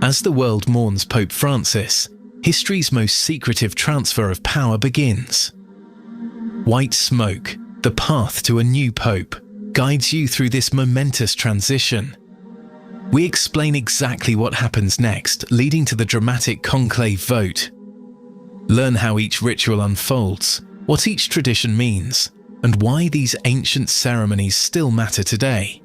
As the world mourns Pope Francis, history's most secretive transfer of power begins. White smoke, the path to a new pope, guides you through this momentous transition. We explain exactly what happens next, leading to the dramatic conclave vote. Learn how each ritual unfolds, what each tradition means, and why these ancient ceremonies still matter today.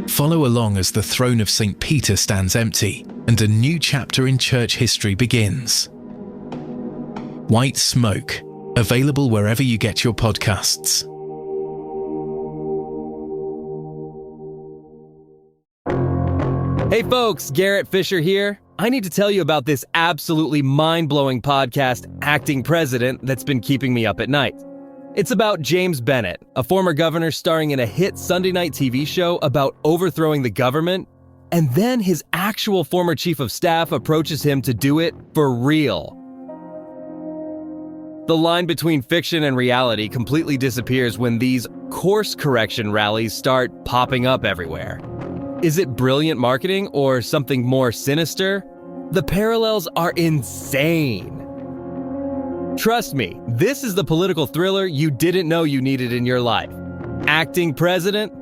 Follow along as the throne of St. Peter stands empty and a new chapter in church history begins. White Smoke, available wherever you get your podcasts. Hey folks, Garrett Fisher here. I need to tell you about this absolutely mind-blowing podcast, Acting President, that's been keeping me up at night. It's about James Bennett, a former governor starring in a hit Sunday night TV show about overthrowing the government, and then his actual former chief of staff approaches him to do it for real. The line between fiction and reality completely disappears when these course correction rallies start popping up everywhere. Is it brilliant marketing or something more sinister? The parallels are insane. Trust me, this is the political thriller you didn't know you needed in your life. Acting President,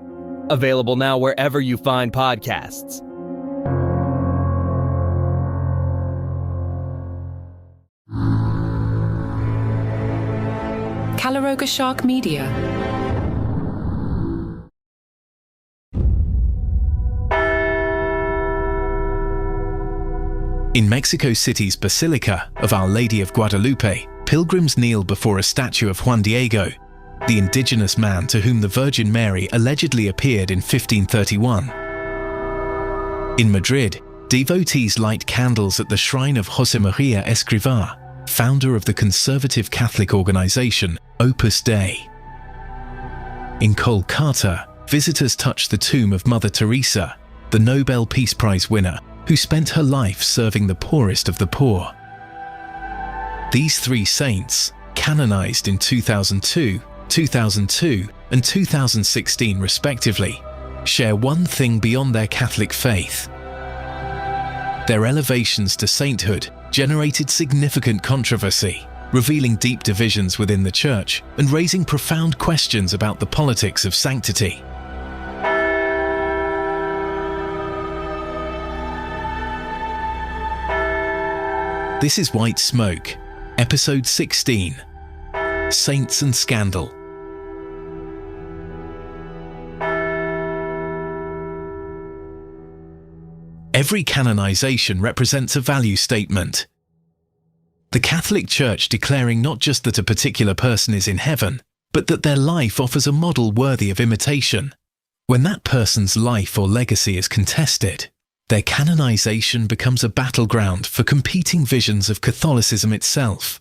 available now wherever you find podcasts. Caloroga Shark Media. In Mexico City's Basilica of Our Lady of Guadalupe, pilgrims kneel before a statue of Juan Diego, the indigenous man to whom the Virgin Mary allegedly appeared in 1531. In Madrid, devotees light candles at the shrine of Josemaría Escrivá, founder of the conservative Catholic organization Opus Dei. In Kolkata, visitors touch the tomb of Mother Teresa, the Nobel Peace Prize winner, who spent her life serving the poorest of the poor. These three saints, canonized in 2002, 2002, and 2016 respectively, share one thing beyond their Catholic faith. Their elevations to sainthood generated significant controversy, revealing deep divisions within the Church and raising profound questions about the politics of sanctity. This is White Smoke, Episode 16, Saints and Scandal. Every canonization represents a value statement. The Catholic Church declaring not just that a particular person is in heaven, but that their life offers a model worthy of imitation. When that person's life or legacy is contested, their canonization becomes a battleground for competing visions of Catholicism itself.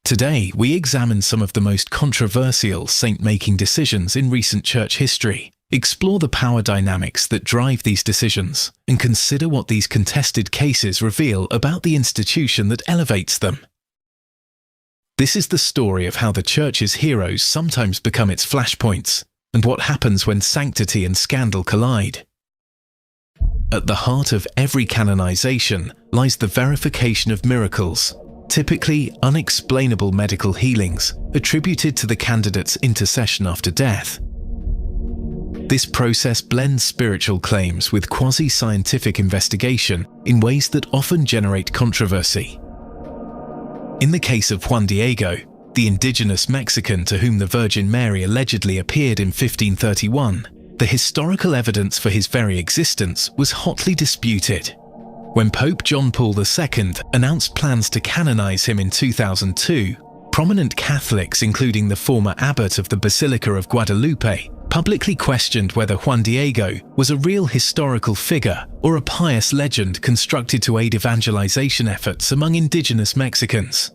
Today, we examine some of the most controversial saint-making decisions in recent church history, explore the power dynamics that drive these decisions, and consider what these contested cases reveal about the institution that elevates them. This is the story of how the Church's heroes sometimes become its flashpoints, and what happens when sanctity and scandal collide. At the heart of every canonization lies the verification of miracles, typically unexplainable medical healings attributed to the candidate's intercession after death. This process blends spiritual claims with quasi-scientific investigation in ways that often generate controversy. In the case of Juan Diego, the indigenous Mexican to whom the Virgin Mary allegedly appeared in 1531, the historical evidence for his very existence was hotly disputed. When Pope John Paul II announced plans to canonize him in 2002, prominent Catholics, including the former abbot of the Basilica of Guadalupe, publicly questioned whether Juan Diego was a real historical figure or a pious legend constructed to aid evangelization efforts among indigenous Mexicans.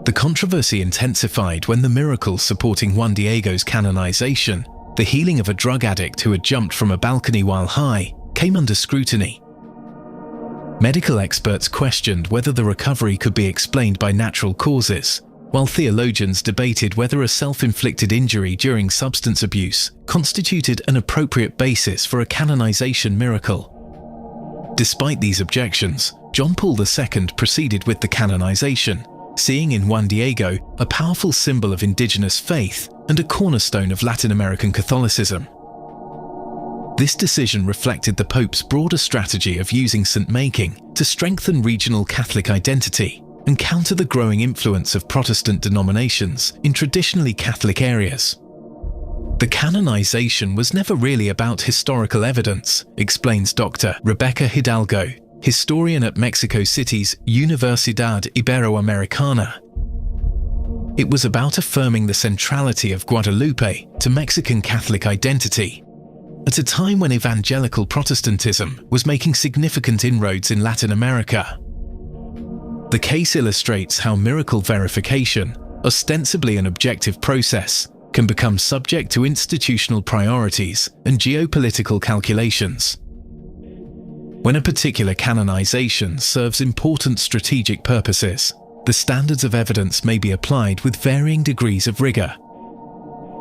The controversy intensified when the miracles supporting Juan Diego's canonization, the healing of a drug addict who had jumped from a balcony while high, came under scrutiny. Medical experts questioned whether the recovery could be explained by natural causes, while theologians debated whether a self-inflicted injury during substance abuse constituted an appropriate basis for a canonization miracle. Despite these objections, John Paul II proceeded with the canonization, seeing in Juan Diego a powerful symbol of indigenous faith and a cornerstone of Latin American Catholicism. This decision reflected the Pope's broader strategy of using saint-making to strengthen regional Catholic identity and counter the growing influence of Protestant denominations in traditionally Catholic areas. The canonization was never really about historical evidence, explains Dr. Rebecca Hidalgo, historian at Mexico City's Universidad Iberoamericana. It was about affirming the centrality of Guadalupe to Mexican Catholic identity, at a time when evangelical Protestantism was making significant inroads in Latin America. The case illustrates how miracle verification, ostensibly an objective process, can become subject to institutional priorities and geopolitical calculations. When a particular canonization serves important strategic purposes, the standards of evidence may be applied with varying degrees of rigor.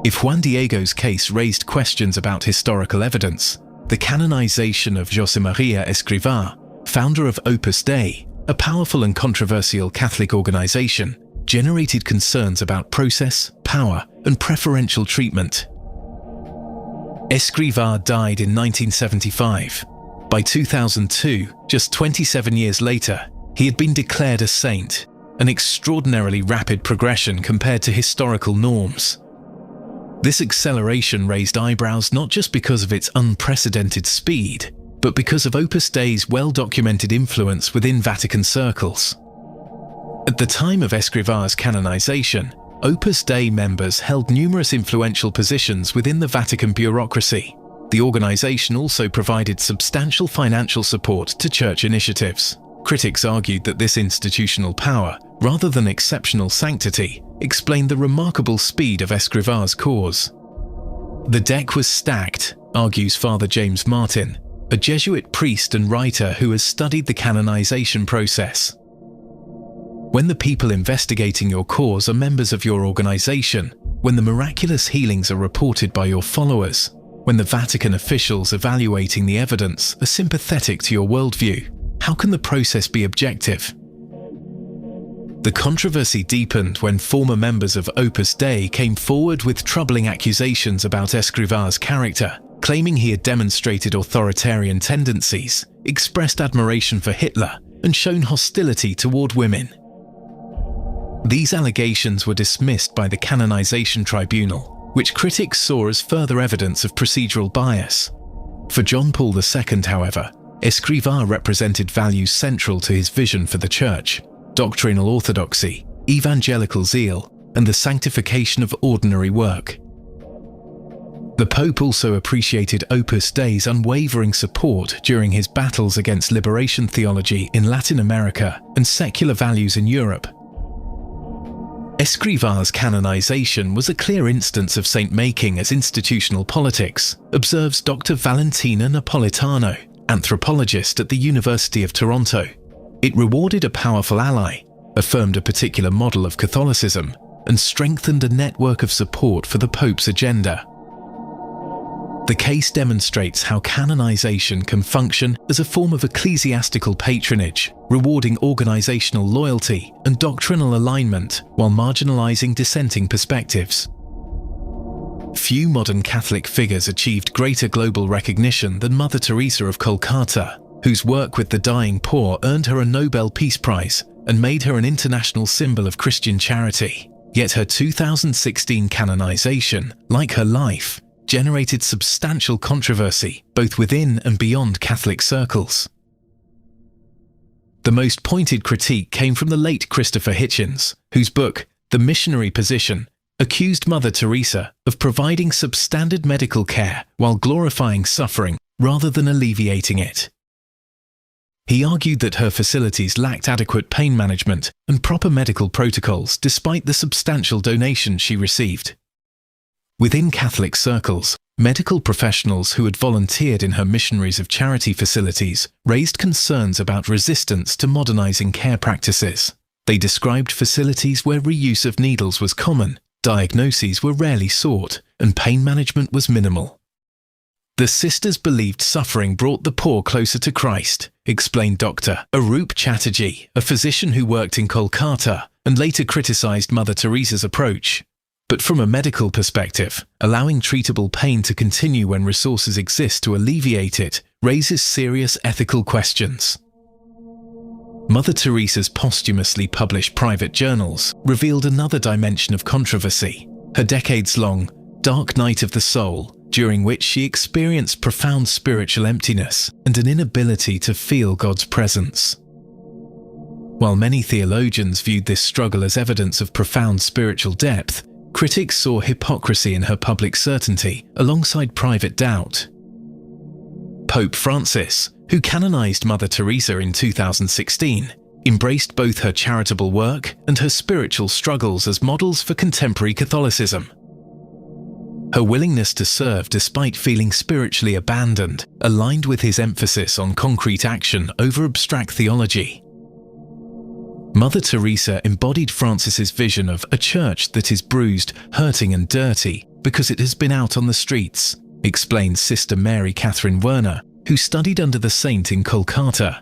If Juan Diego's case raised questions about historical evidence, the canonization of Josemaría Escrivá, founder of Opus Dei, a powerful and controversial Catholic organization, generated concerns about process, power, and preferential treatment. Escrivá died in 1975. By 2002, just 27 years later, he had been declared a saint, an extraordinarily rapid progression compared to historical norms. This acceleration raised eyebrows not just because of its unprecedented speed, but because of Opus Dei's well-documented influence within Vatican circles. At the time of Escrivá's canonization, Opus Dei members held numerous influential positions within the Vatican bureaucracy. The organization also provided substantial financial support to church initiatives. Critics argued that this institutional power, rather than exceptional sanctity, explained the remarkable speed of Escrivá's cause. The deck was stacked, argues Father James Martin, a Jesuit priest and writer who has studied the canonization process. When the people investigating your cause are members of your organization, when the miraculous healings are reported by your followers, when the Vatican officials evaluating the evidence are sympathetic to your worldview, how can the process be objective? The controversy deepened when former members of Opus Dei came forward with troubling accusations about Escrivá's character, claiming he had demonstrated authoritarian tendencies, expressed admiration for Hitler, and shown hostility toward women. These allegations were dismissed by the Canonization Tribunal, which critics saw as further evidence of procedural bias. For John Paul II, however, Escrivá represented values central to his vision for the Church: doctrinal orthodoxy, evangelical zeal, and the sanctification of ordinary work. The Pope also appreciated Opus Dei's unwavering support during his battles against liberation theology in Latin America and secular values in Europe. Escrivá's canonization was a clear instance of saint-making as institutional politics, observes Dr. Valentina Napolitano, anthropologist at the University of Toronto. It rewarded a powerful ally, affirmed a particular model of Catholicism, and strengthened a network of support for the Pope's agenda. The case demonstrates how canonization can function as a form of ecclesiastical patronage, rewarding organizational loyalty and doctrinal alignment while marginalizing dissenting perspectives. Few modern Catholic figures achieved greater global recognition than Mother Teresa of Calcutta, whose work with the dying poor earned her a Nobel Peace Prize and made her an international symbol of Christian charity. Yet her 2016 canonization, like her life, generated substantial controversy both within and beyond Catholic circles. The most pointed critique came from the late Christopher Hitchens, whose book, The Missionary Position, accused Mother Teresa of providing substandard medical care while glorifying suffering rather than alleviating it. He argued that her facilities lacked adequate pain management and proper medical protocols despite the substantial donations she received. Within Catholic circles, medical professionals who had volunteered in her Missionaries of Charity facilities raised concerns about resistance to modernizing care practices. They described facilities where reuse of needles was common, diagnoses were rarely sought, and pain management was minimal. The sisters believed suffering brought the poor closer to Christ, explained Dr. Arup Chatterjee, a physician who worked in Kolkata and later criticized Mother Teresa's approach. But from a medical perspective, allowing treatable pain to continue when resources exist to alleviate it raises serious ethical questions. Mother Teresa's posthumously published private journals revealed another dimension of controversy, her decades-long dark night of the soul, during which she experienced profound spiritual emptiness and an inability to feel God's presence. While many theologians viewed this struggle as evidence of profound spiritual depth, critics saw hypocrisy in her public certainty alongside private doubt. Pope Francis, who canonized Mother Teresa in 2016, embraced both her charitable work and her spiritual struggles as models for contemporary Catholicism. Her willingness to serve despite feeling spiritually abandoned aligned with his emphasis on concrete action over abstract theology. Mother Teresa embodied Francis's vision of a church that is bruised, hurting and dirty because it has been out on the streets, explains Sister Mary Catherine Werner, who studied under the saint in Kolkata.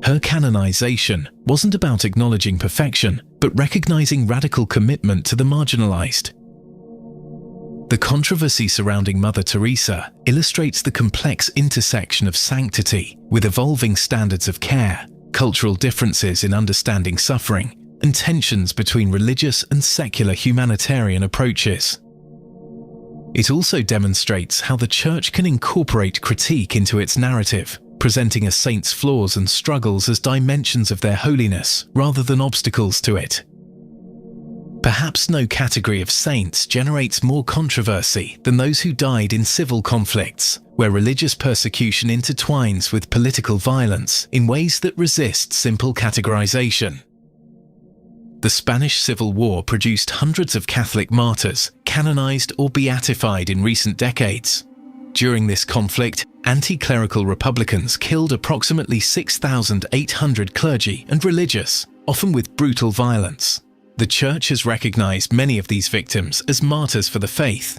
Her canonization wasn't about acknowledging perfection, but recognizing radical commitment to the marginalized. The controversy surrounding Mother Teresa illustrates the complex intersection of sanctity with evolving standards of care, cultural differences in understanding suffering, and tensions between religious and secular humanitarian approaches. It also demonstrates how the Church can incorporate critique into its narrative, presenting a saint's flaws and struggles as dimensions of their holiness rather than obstacles to it. Perhaps no category of saints generates more controversy than those who died in civil conflicts, where religious persecution intertwines with political violence in ways that resist simple categorization. The Spanish Civil War produced hundreds of Catholic martyrs, canonized or beatified in recent decades. During this conflict, anti-clerical Republicans killed approximately 6,800 clergy and religious, often with brutal violence. The Church has recognized many of these victims as martyrs for the faith.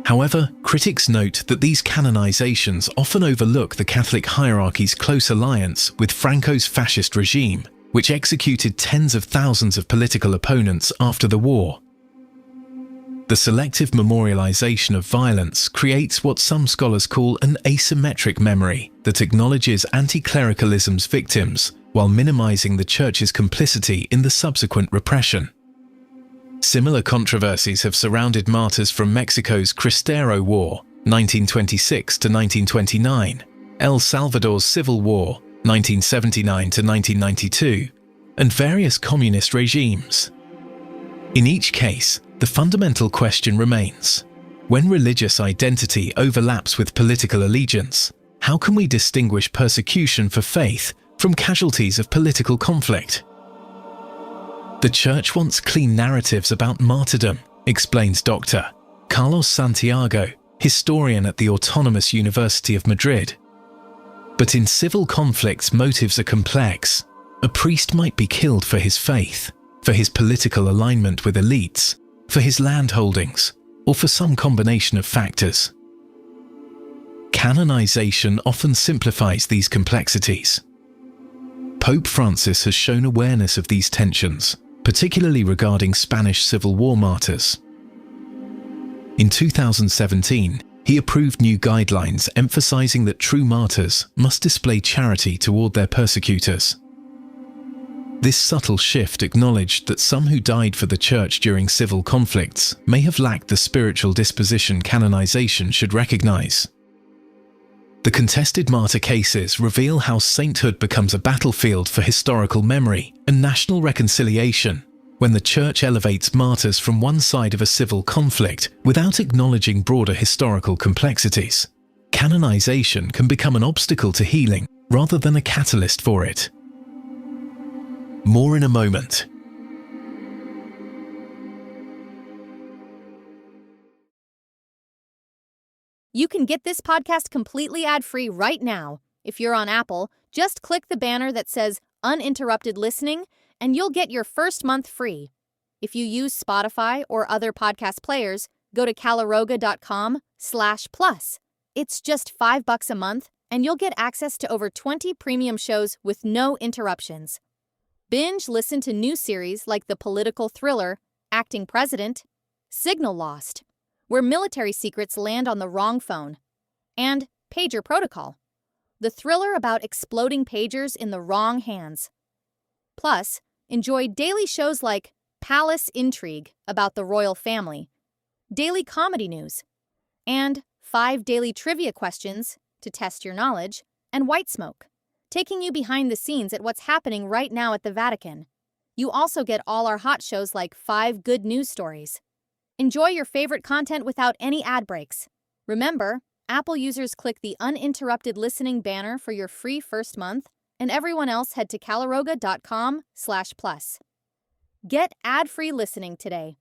However, critics note that these canonizations often overlook the Catholic hierarchy's close alliance with Franco's fascist regime, which executed tens of thousands of political opponents after the war. The selective memorialization of violence creates what some scholars call an asymmetric memory that acknowledges anti-clericalism's victims while minimizing the Church's complicity in the subsequent repression. Similar controversies have surrounded martyrs from Mexico's Cristero War, 1926 to 1929, El Salvador's Civil War, 1979 to 1992, and various communist regimes. In each case, the fundamental question remains: when religious identity overlaps with political allegiance, how can we distinguish persecution for faith from casualties of political conflict? The Church wants clean narratives about martyrdom, explains Dr. Carlos Santiago, historian at the Autonomous University of Madrid. But in civil conflicts, motives are complex. A priest might be killed for his faith, for his political alignment with elites, for his land holdings, or for some combination of factors. Canonization often simplifies these complexities. Pope Francis has shown awareness of these tensions, particularly regarding Spanish Civil War martyrs. In 2017, he approved new guidelines emphasizing that true martyrs must display charity toward their persecutors. This subtle shift acknowledged that some who died for the Church during civil conflicts may have lacked the spiritual disposition canonization should recognize. The contested martyr cases reveal how sainthood becomes a battlefield for historical memory and national reconciliation when the Church elevates martyrs from one side of a civil conflict without acknowledging broader historical complexities. Canonization can become an obstacle to healing rather than a catalyst for it. More in a moment. You can get this podcast completely ad-free right now. If you're on Apple, just click the banner that says Uninterrupted Listening, and you'll get your first month free. If you use Spotify or other podcast players, go to caloroga.com/plus. It's just $5 a month, and you'll get access to over 20 premium shows with no interruptions. Binge listen to new series like the political thriller Acting President, Signal Lost, where military secrets land on the wrong phone, and Pager Protocol, the thriller about exploding pagers in the wrong hands. Plus, enjoy daily shows like Palace Intrigue about the royal family, daily comedy news, and 5 daily trivia questions to test your knowledge, and White Smoke, taking you behind the scenes at what's happening right now at the Vatican. You also get all our hot shows like 5 good news stories. Enjoy your favorite content without any ad breaks. Remember, Apple users click the uninterrupted listening banner for your free first month, and everyone else head to caloroga.com/plus. Get ad-free listening today.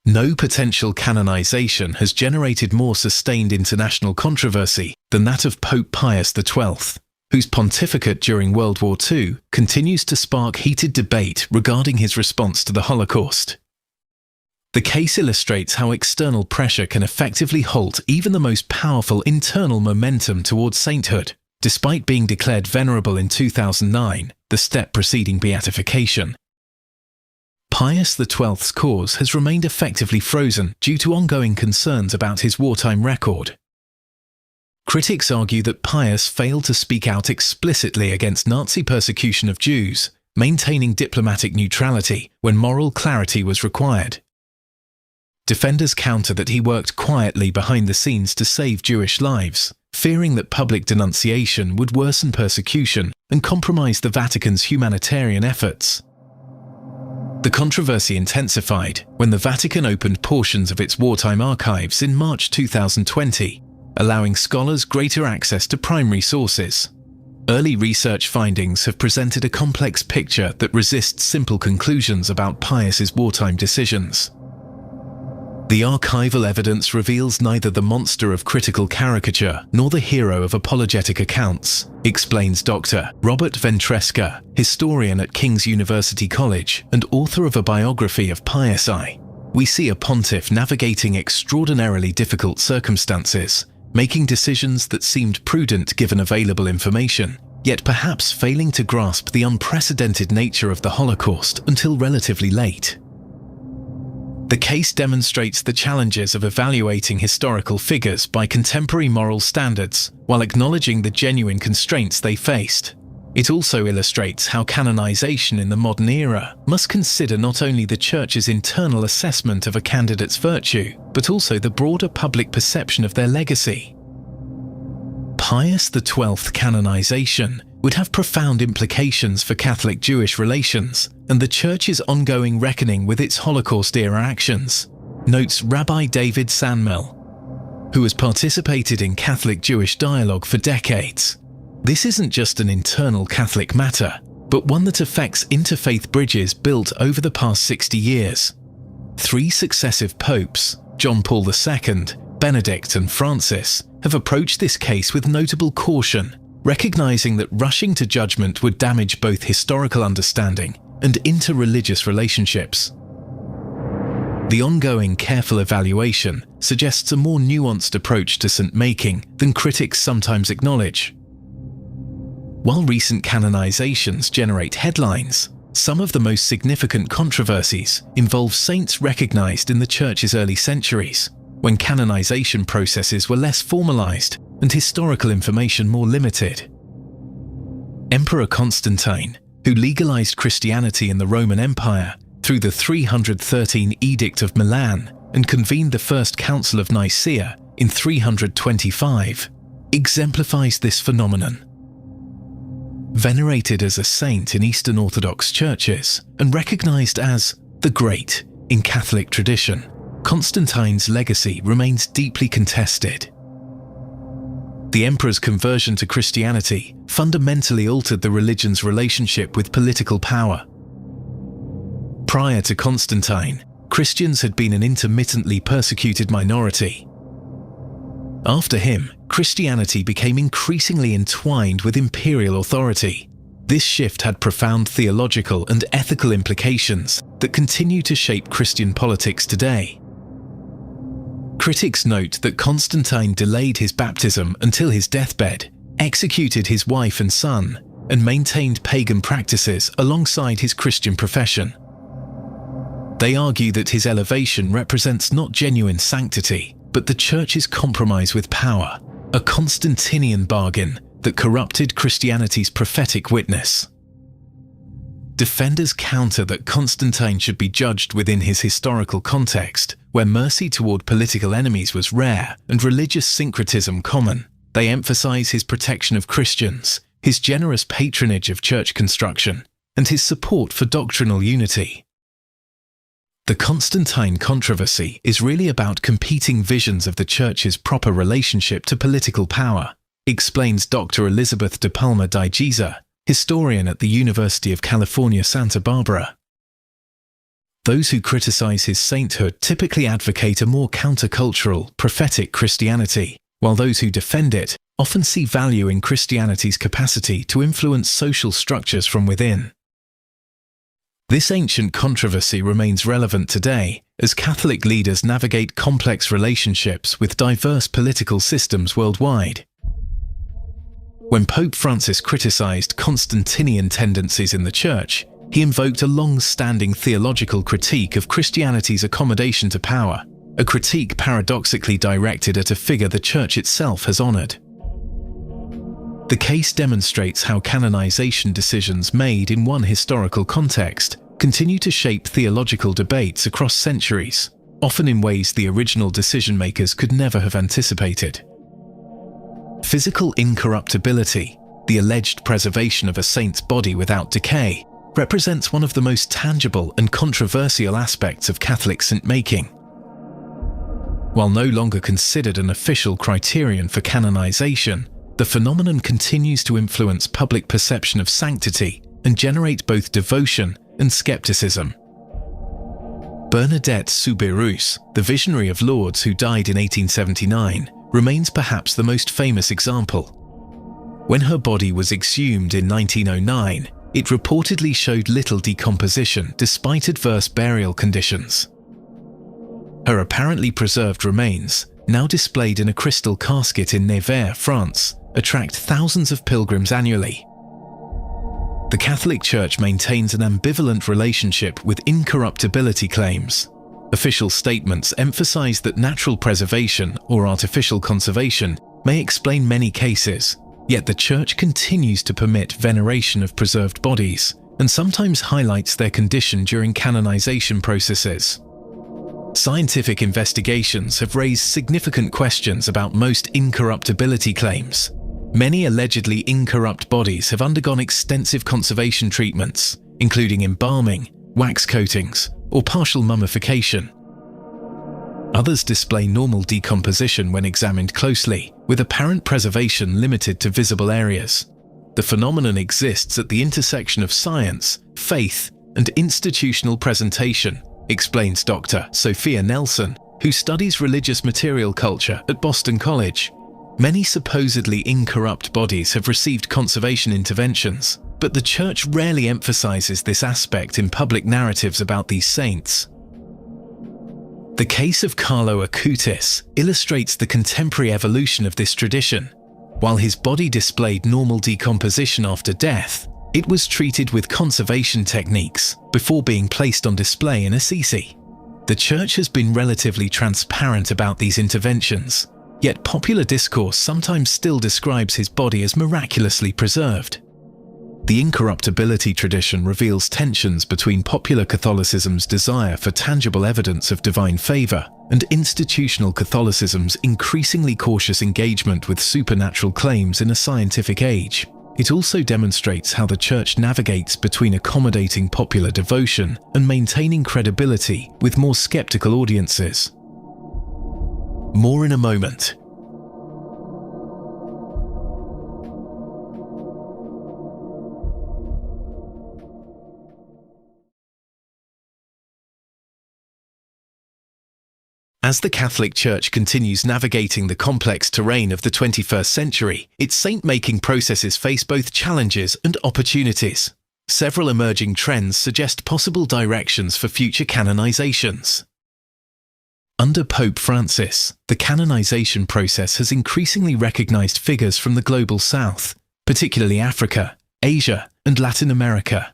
No potential canonization has generated more sustained international controversy than that of Pope Pius XII, whose pontificate during World War II continues to spark heated debate regarding his response to the Holocaust. The case illustrates how external pressure can effectively halt even the most powerful internal momentum towards sainthood, despite being declared venerable in 2009, the step preceding beatification. Pius XII's cause has remained effectively frozen due to ongoing concerns about his wartime record. Critics argue that Pius failed to speak out explicitly against Nazi persecution of Jews, maintaining diplomatic neutrality when moral clarity was required. Defenders counter that he worked quietly behind the scenes to save Jewish lives, fearing that public denunciation would worsen persecution and compromise the Vatican's humanitarian efforts. The controversy intensified when the Vatican opened portions of its wartime archives in March 2020, allowing scholars greater access to primary sources. Early research findings have presented a complex picture that resists simple conclusions about Pius's wartime decisions. The archival evidence reveals neither the monster of critical caricature nor the hero of apologetic accounts, explains Dr. Robert Ventresca, historian at King's University College and author of a biography of Pius I. We see a pontiff navigating extraordinarily difficult circumstances, making decisions that seemed prudent given available information, yet perhaps failing to grasp the unprecedented nature of the Holocaust until relatively late. The case demonstrates the challenges of evaluating historical figures by contemporary moral standards while acknowledging the genuine constraints they faced. It also illustrates how canonization in the modern era must consider not only the Church's internal assessment of a candidate's virtue, but also the broader public perception of their legacy. Pius XII canonization would have profound implications for Catholic-Jewish relations and the Church's ongoing reckoning with its Holocaust-era actions, notes Rabbi David Sanmel, who has participated in Catholic-Jewish dialogue for decades. This isn't just an internal Catholic matter, but one that affects interfaith bridges built over the past 60 years. 3 successive popes, John Paul II, Benedict and Francis, have approached this case with notable caution, recognizing that rushing to judgment would damage both historical understanding and interreligious relationships. The ongoing careful evaluation suggests a more nuanced approach to saint-making than critics sometimes acknowledge. While recent canonizations generate headlines, some of the most significant controversies involve saints recognized in the Church's early centuries, when canonization processes were less formalized and historical information more limited. Emperor Constantine, who legalized Christianity in the Roman Empire through the 313 Edict of Milan and convened the First Council of Nicaea in 325, exemplifies this phenomenon. Venerated as a saint in Eastern Orthodox churches and recognized as the Great in Catholic tradition, Constantine's legacy remains deeply contested. The emperor's conversion to Christianity fundamentally altered the religion's relationship with political power. Prior to Constantine, Christians had been an intermittently persecuted minority. After him, Christianity became increasingly entwined with imperial authority. This shift had profound theological and ethical implications that continue to shape Christian politics today. Critics note that Constantine delayed his baptism until his deathbed, executed his wife and son, and maintained pagan practices alongside his Christian profession. They argue that his elevation represents not genuine sanctity, but the Church's compromise with power, a Constantinian bargain that corrupted Christianity's prophetic witness. Defenders counter that Constantine should be judged within his historical context, where mercy toward political enemies was rare and religious syncretism common. They emphasize his protection of Christians, his generous patronage of church construction, and his support for doctrinal unity. The Constantine controversy is really about competing visions of the Church's proper relationship to political power, explains Dr. Elizabeth de Palma di Giza, historian at the University of California, Santa Barbara. Those who criticize his sainthood typically advocate a more countercultural, prophetic Christianity, while those who defend it often see value in Christianity's capacity to influence social structures from within. This ancient controversy remains relevant today as Catholic leaders navigate complex relationships with diverse political systems worldwide. When Pope Francis criticized Constantinian tendencies in the Church, he invoked a long-standing theological critique of Christianity's accommodation to power, a critique paradoxically directed at a figure the Church itself has honored. The case demonstrates how canonization decisions made in one historical context continue to shape theological debates across centuries, often in ways the original decision-makers could never have anticipated. Physical incorruptibility, the alleged preservation of a saint's body without decay, represents one of the most tangible and controversial aspects of Catholic saint-making. While no longer considered an official criterion for canonization, the phenomenon continues to influence public perception of sanctity and generate both devotion and skepticism. Bernadette Soubirous, the visionary of Lourdes who died in 1879, remains perhaps the most famous example. When her body was exhumed in 1909, it reportedly showed little decomposition despite adverse burial conditions. Her apparently preserved remains, now displayed in a crystal casket in Nevers, France, attract thousands of pilgrims annually. The Catholic Church maintains an ambivalent relationship with incorruptibility claims. Official statements emphasize that natural preservation or artificial conservation may explain many cases, yet the Church continues to permit veneration of preserved bodies and sometimes highlights their condition during canonization processes. Scientific investigations have raised significant questions about most incorruptibility claims. Many allegedly incorrupt bodies have undergone extensive conservation treatments, including embalming, wax coatings, or partial mummification. Others display normal decomposition when examined closely, with apparent preservation limited to visible areas. The phenomenon exists at the intersection of science, faith, and institutional presentation, explains Dr. Sophia Nelson, who studies religious material culture at Boston College. Many supposedly incorrupt bodies have received conservation interventions, but the Church rarely emphasizes this aspect in public narratives about these saints. The case of Carlo Acutis illustrates the contemporary evolution of this tradition. While his body displayed normal decomposition after death, it was treated with conservation techniques before being placed on display in Assisi. The Church has been relatively transparent about these interventions, yet popular discourse sometimes still describes his body as miraculously preserved. The incorruptibility tradition reveals tensions between popular Catholicism's desire for tangible evidence of divine favor and institutional Catholicism's increasingly cautious engagement with supernatural claims in a scientific age. It also demonstrates how the Church navigates between accommodating popular devotion and maintaining credibility with more skeptical audiences. More in a moment. As the Catholic Church continues navigating the complex terrain of the 21st century, its saint-making processes face both challenges and opportunities. Several emerging trends suggest possible directions for future canonizations. Under Pope Francis, the canonization process has increasingly recognized figures from the global south, particularly Africa, Asia, and Latin America.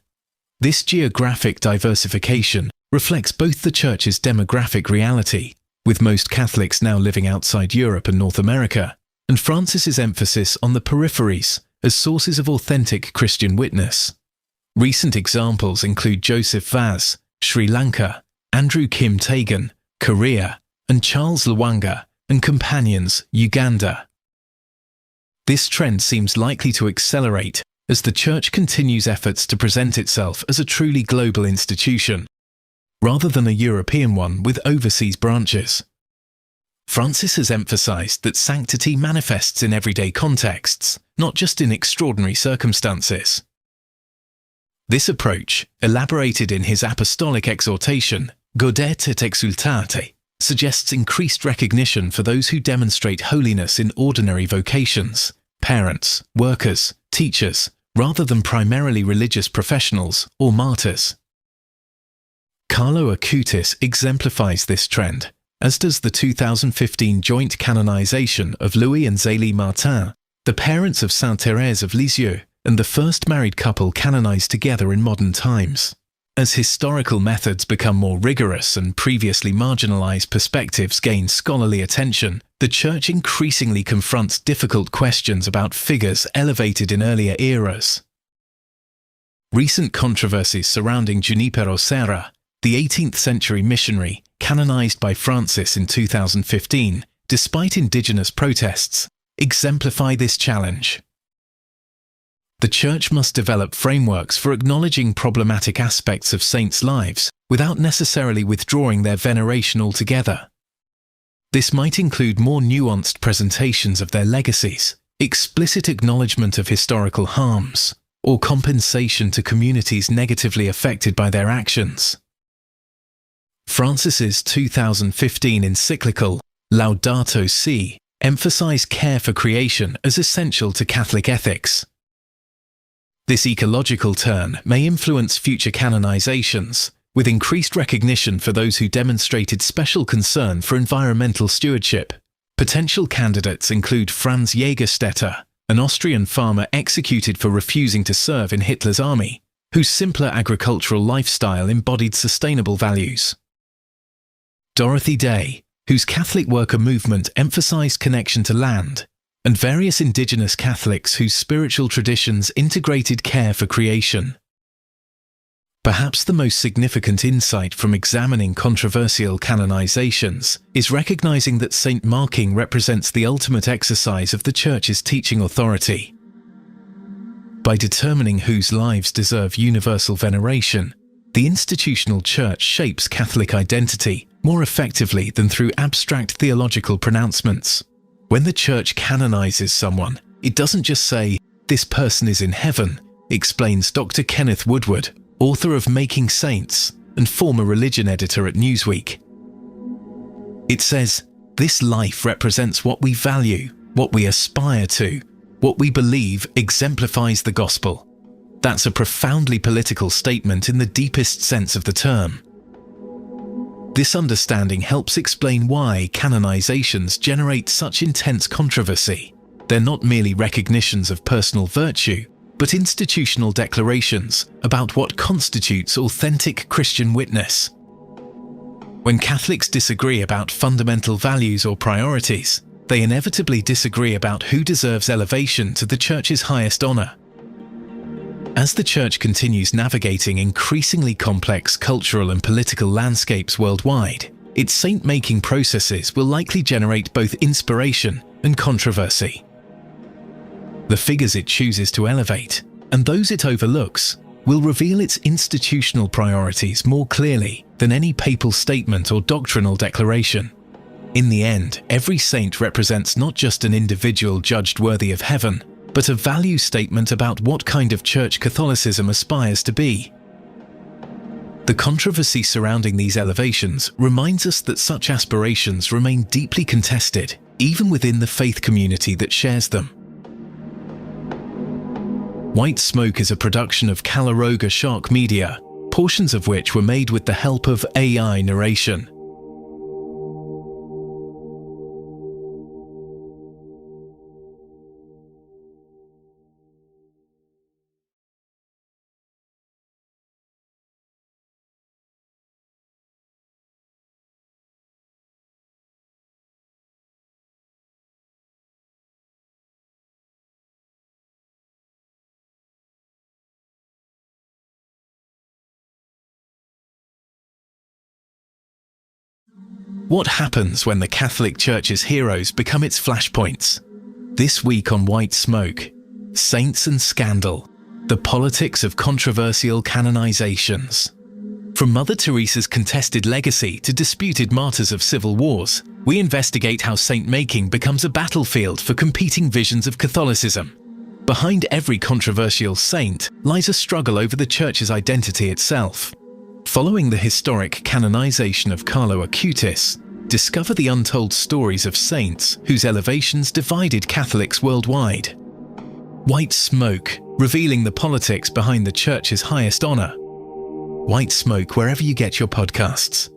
This geographic diversification reflects both the Church's demographic reality, with most Catholics now living outside Europe and North America, and Francis's emphasis on the peripheries as sources of authentic Christian witness. Recent examples include Joseph Vaz, Sri Lanka, Andrew Kim Tagan, Korea, and Charles Lwanga and companions, Uganda. This trend seems likely to accelerate as the Church continues efforts to present itself as a truly global institution, rather than a European one with overseas branches. Francis has emphasized that sanctity manifests in everyday contexts, not just in extraordinary circumstances. This approach, elaborated in his apostolic exhortation, Gaudete et exultate, suggests increased recognition for those who demonstrate holiness in ordinary vocations, parents, workers, teachers, rather than primarily religious professionals or martyrs. Carlo Acutis exemplifies this trend, as does the 2015 joint canonization of Louis and Zélie Martin, the parents of Sainte Thérèse of Lisieux and the first married couple canonized together in modern times. As historical methods become more rigorous and previously marginalized perspectives gain scholarly attention, the Church increasingly confronts difficult questions about figures elevated in earlier eras. Recent controversies surrounding Junipero Serra, the 18th century missionary, canonized by Francis in 2015, despite indigenous protests, exemplify this challenge. The Church must develop frameworks for acknowledging problematic aspects of saints' lives without necessarily withdrawing their veneration altogether. This might include more nuanced presentations of their legacies, explicit acknowledgement of historical harms, or compensation to communities negatively affected by their actions. Francis's 2015 encyclical, Laudato Si', emphasized care for creation as essential to Catholic ethics. This ecological turn may influence future canonizations, with increased recognition for those who demonstrated special concern for environmental stewardship. Potential candidates include Franz Jägerstätter, an Austrian farmer executed for refusing to serve in Hitler's army, whose simpler agricultural lifestyle embodied sustainable values. Dorothy Day, whose Catholic worker movement emphasized connection to land, and various indigenous Catholics whose spiritual traditions integrated care for creation. Perhaps the most significant insight from examining controversial canonizations is recognizing that saint marking represents the ultimate exercise of the Church's teaching authority. By determining whose lives deserve universal veneration, the institutional Church shapes Catholic identity more effectively than through abstract theological pronouncements. When the Church canonizes someone, it doesn't just say, "This person is in heaven," explains Dr. Kenneth Woodward, author of Making Saints and former religion editor at Newsweek. It says, "This life represents what we value, what we aspire to, what we believe exemplifies the gospel." That's a profoundly political statement in the deepest sense of the term. This understanding helps explain why canonizations generate such intense controversy. They're not merely recognitions of personal virtue, but institutional declarations about what constitutes authentic Christian witness. When Catholics disagree about fundamental values or priorities, they inevitably disagree about who deserves elevation to the Church's highest honor. As the Church continues navigating increasingly complex cultural and political landscapes worldwide, its saint-making processes will likely generate both inspiration and controversy. The figures it chooses to elevate, and those it overlooks, will reveal its institutional priorities more clearly than any papal statement or doctrinal declaration. In the end, every saint represents not just an individual judged worthy of heaven, but a value statement about what kind of Church Catholicism aspires to be. The controversy surrounding these elevations reminds us that such aspirations remain deeply contested, even within the faith community that shares them. White Smoke is a production of Caloroga Shark Media, portions of which were made with the help of AI narration. What happens when the Catholic Church's heroes become its flashpoints? This week on White Smoke, Saints and Scandal, the politics of controversial canonizations. From Mother Teresa's contested legacy to disputed martyrs of civil wars, we investigate how saint-making becomes a battlefield for competing visions of Catholicism. Behind every controversial saint lies a struggle over the Church's identity itself. Following the historic canonization of Carlo Acutis, discover the untold stories of saints whose elevations divided Catholics worldwide. White Smoke, revealing the politics behind the Church's highest honor. White Smoke wherever you get your podcasts.